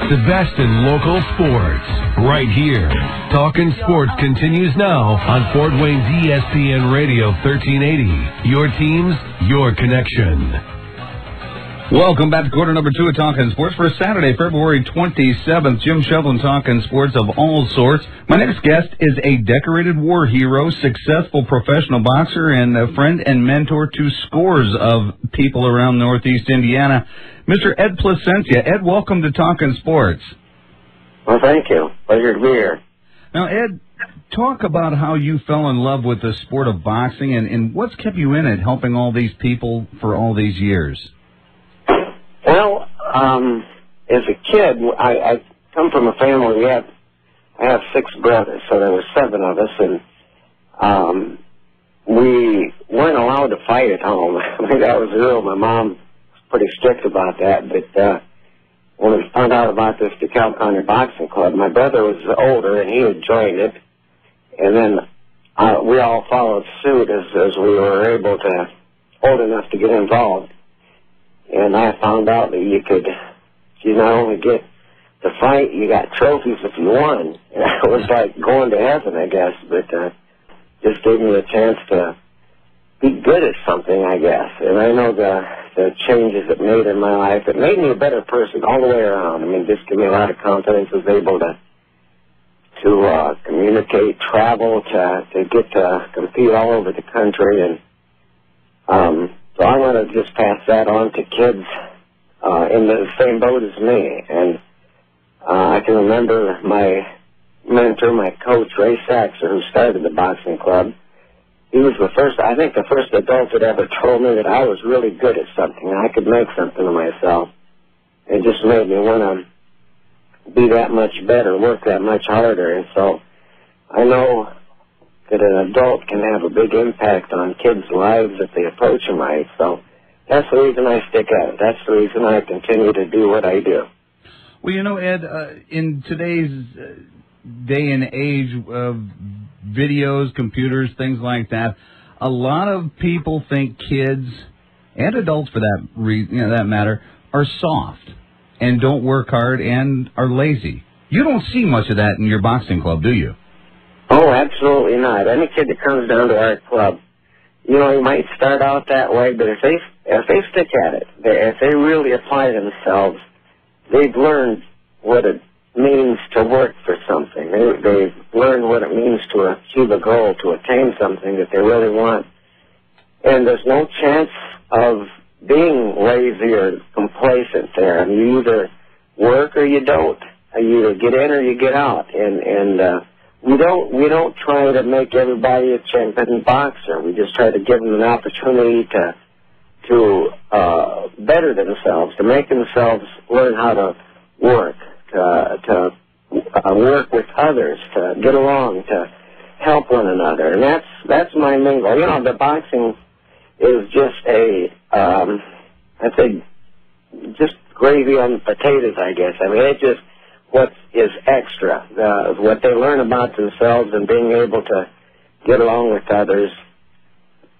The best in local sports, right here. Talkin' Sports continues now on Fort Wayne's ESPN Radio 1380. Your teams, your connection. Welcome back to quarter number 2 of Talkin' Sports for Saturday, February 27th. Jim Shovlin talking sports of all sorts. My next guest is a decorated war hero, successful professional boxer, and a friend and mentor to scores of people around Northeast Indiana. Mr. Ed Placencia. Ed, welcome to Talkin' Sports. Well, thank you. Pleasure to be here. Now, Ed, talk about how you fell in love with the sport of boxing and what's kept you in it, helping all these people for all these years. Well, as a kid, I come from a family. I have 6 brothers, so there were 7 of us, and we weren't allowed to fight at home. I mean, that was the rule. My mom was pretty strict about that, but when we found out about this Dekalb County Boxing Club, my brother was older, and he had joined it, and then we all followed suit as we were able to, old enough to get involved. And I found out that you not only get to fight, you got trophies if you won. And it was like going to heaven, I guess, but just gave me a chance to be good at something, I guess. And I know the changes it made in my life. It made me a better person all the way around. I mean, just gave me a lot of confidence. I was able to communicate, travel, to get to compete all over the country. And so I want to just pass that on to kids in the same boat as me. And I can remember my mentor, my coach, Ray Saxer, who started the boxing club. He was the first adult that ever told me that I was really good at something. I could make something of myself. It just made me want to be that much better, work that much harder. And so I know that an adult can have a big impact on kids' lives if they approach them right. So that's the reason I stick at it. That's the reason I continue to do what I do. Well, you know, Ed, in today's day and age of videos, computers, things like that, a lot of people think kids, and adults for that matter, are soft and don't work hard and are lazy. You don't see much of that in your boxing club, do you? Oh, absolutely not. Any kid that comes down to our club, you know, he might start out that way, but if they stick at it, if they really apply themselves, they've learned what it means to work for something. They've learned what it means to achieve a goal, to attain something that they really want. And there's no chance of being lazy or complacent there. I mean, you either work or you don't. You either get in or you get out. And we don't try to make everybody a champion boxer. We just try to give them an opportunity to better themselves, to make themselves learn how to work, to work with others, to get along, to help one another. And that's my main goal. You know, the boxing is just I'd say just gravy on the potatoes, I guess. I mean, it's just what is extra, what they learn about themselves and being able to get along with others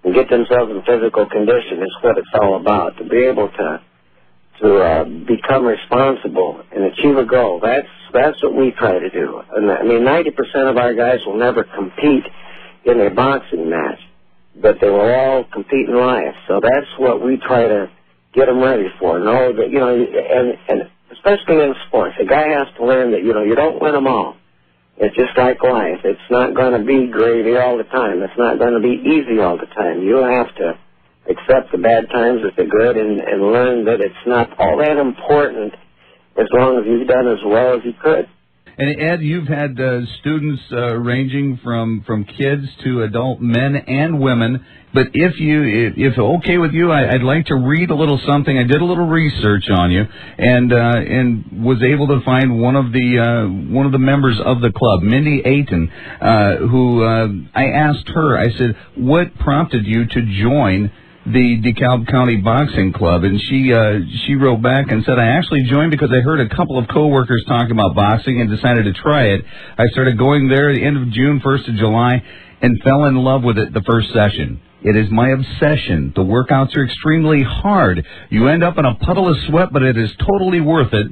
and get themselves in physical condition is what it's all about. To be able to become responsible and achieve a goal, that's what we try to do. And I mean, 90% of our guys will never compete in a boxing match, but they will all compete in life. So that's what we try to get them ready for. Know that, you know, and especially in sports, a guy has to learn that, you know, you don't win them all. It's just like life. It's not going to be gravy all the time. It's not going to be easy all the time. You have to accept the bad times with the good and learn that it's not all that important as long as you've done as well as you could. And Ed, you've had students ranging from kids to adult men and women. But if okay with you, I'd like to read a little something. I did a little research on you, and was able to find one of the members of the club, Mindy Ayton, who I asked her. I said, "What prompted you to join the Dekalb County Boxing Club?" And she wrote back and said, "I actually joined because I heard a couple of coworkers talking about boxing and decided to try it. I started going there at the end of June, 1st of July, and fell in love with it the first session. It is my obsession. The workouts are extremely hard. You end up in a puddle of sweat, but it is totally worth it.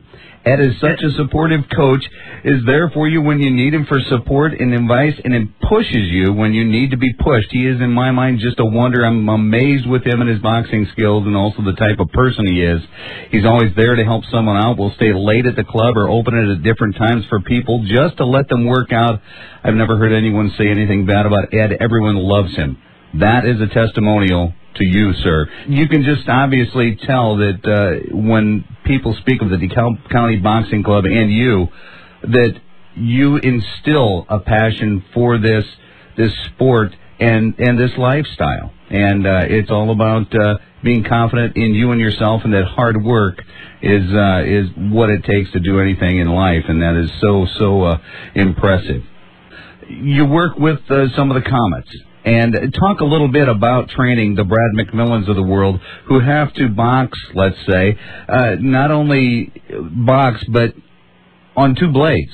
Ed is such a supportive coach, is there for you when you need him for support and advice, and it pushes you when you need to be pushed. He is, in my mind, just a wonder. I'm amazed with him and his boxing skills and also the type of person he is. He's always there to help someone out. We'll stay late at the club or open it at different times for people just to let them work out. I've never heard anyone say anything bad about Ed. Everyone loves him. That is a testimonial to you, sir. You can just obviously tell that when people speak of the Dekalb County Boxing Club and you, that you instill a passion for this sport and this lifestyle. And it's all about being confident in you and yourself, and that hard work is what it takes to do anything in life, and that is so impressive. You work with some of the Comets. And talk a little bit about training the Brad McMillans of the world who have to box, let's say, not only box, but on two blades.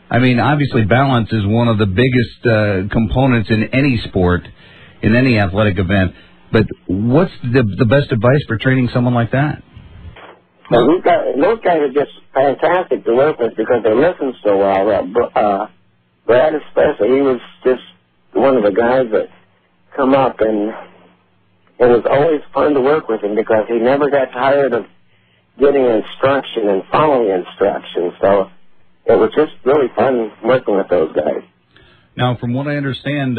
I mean, obviously balance is one of the biggest components in any sport, in any athletic event. But what's the best advice for training someone like that? Well, those guys are just fantastic to work with because they listen so well. Brad especially, he was just one of the guys that come up, and it was always fun to work with him because he never got tired of getting instruction and following instructions. So it was just really fun working with those guys. Now, from what I understand,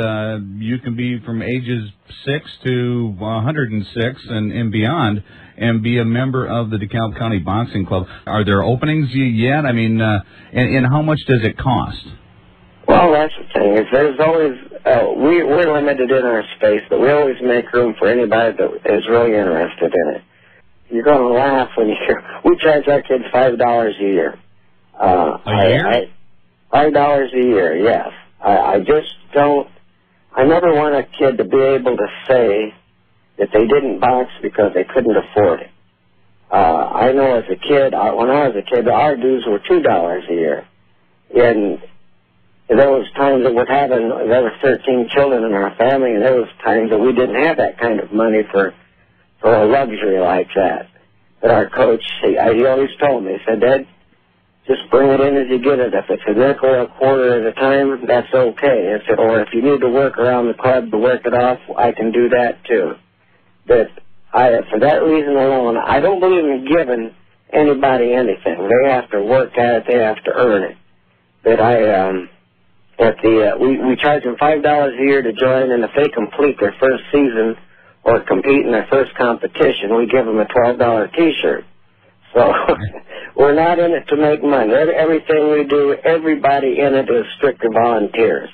you can be from ages 6 to 106 and beyond and be a member of the Dekalb County Boxing Club. Are there openings yet? I mean, and how much does it cost? Well, that's the thing. There's always we're limited in our space, but we always make room for anybody that is really interested in it. You're going to laugh when you hear we charge our kids $5 a year. A year? $5 a year, yes. I just don't. I never want a kid to be able to say that they didn't box because they couldn't afford it. I know as a kid, when I was a kid, our dues were $2 a year, and there was times that there were 13 children in our family, and there was times that we didn't have that kind of money for a luxury like that. But our coach, he always told me, he said, Ed, just bring it in as you get it. If it's a nickel or a quarter at a time, that's okay. I said, or if you need to work around the club to work it off, I can do that too. But for that reason alone, I don't believe in giving anybody anything. They have to work at it. They have to earn it. But we charge them $5 a year to join, and if they complete their first season or compete in their first competition, we give them a $12 T-shirt. So we're not in it to make money. Everything we do, everybody in it is strictly volunteers.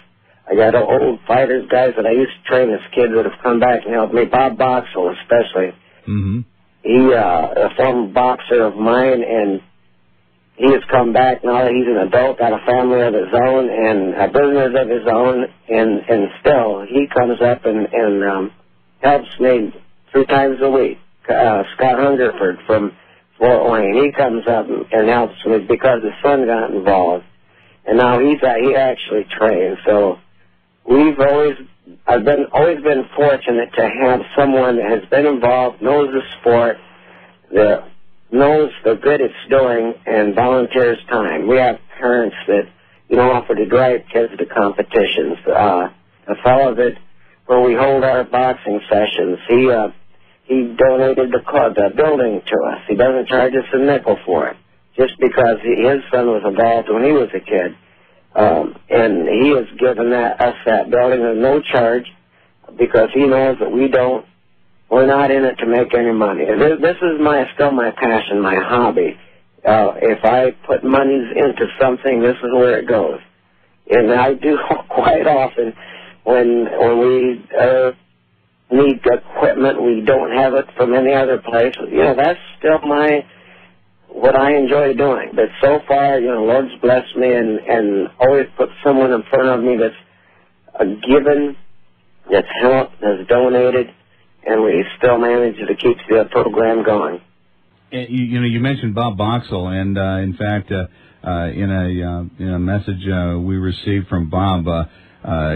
I got old fighters, guys that I used to train as kids that have come back and helped me. Bob Boxell especially. Mm-hmm. He a former boxer of mine, and he has come back now that he's an adult, got a family of his own and a business of his own, and still he comes up and helps me 3 times a week. Scott Hungerford from Fort Wayne, he comes up and helps me because his son got involved, and now he actually trains. So I've always been fortunate to have someone that has been involved, knows the sport, that knows the good it's doing, and volunteers time. We have parents that, offer to drive kids to competitions. A fellow that, where we hold our boxing sessions, he donated the building to us. He doesn't charge us a nickel for it, just because his son was involved when he was a kid. And he has given us that building at no charge because he knows that we're not in it to make any money. This is still my passion, my hobby. If I put monies into something, this is where it goes. And I do quite often when we need equipment, we don't have it from any other place. That's still what I enjoy doing. But so far, Lord's blessed me and always put someone in front of me that's given, that's helped, that's donated, and we still manage to keep the program going. You mentioned Bob Boxell, and in fact, in a message we received from Bob,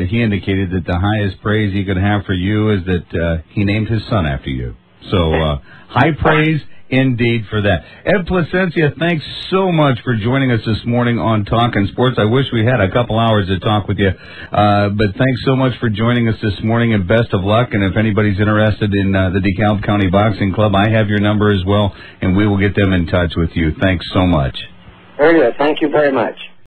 he indicated that the highest praise he could have for you is that he named his son after you. So high praise indeed for that. Ed Placencia, thanks so much for joining us this morning on Talkin' Sports. I wish we had a couple hours to talk with you, but thanks so much for joining us this morning, and best of luck. And if anybody's interested in the Dekalb County Boxing Club, I have your number as well, and we will get them in touch with you. Thanks so much. Very good. Thank you very much.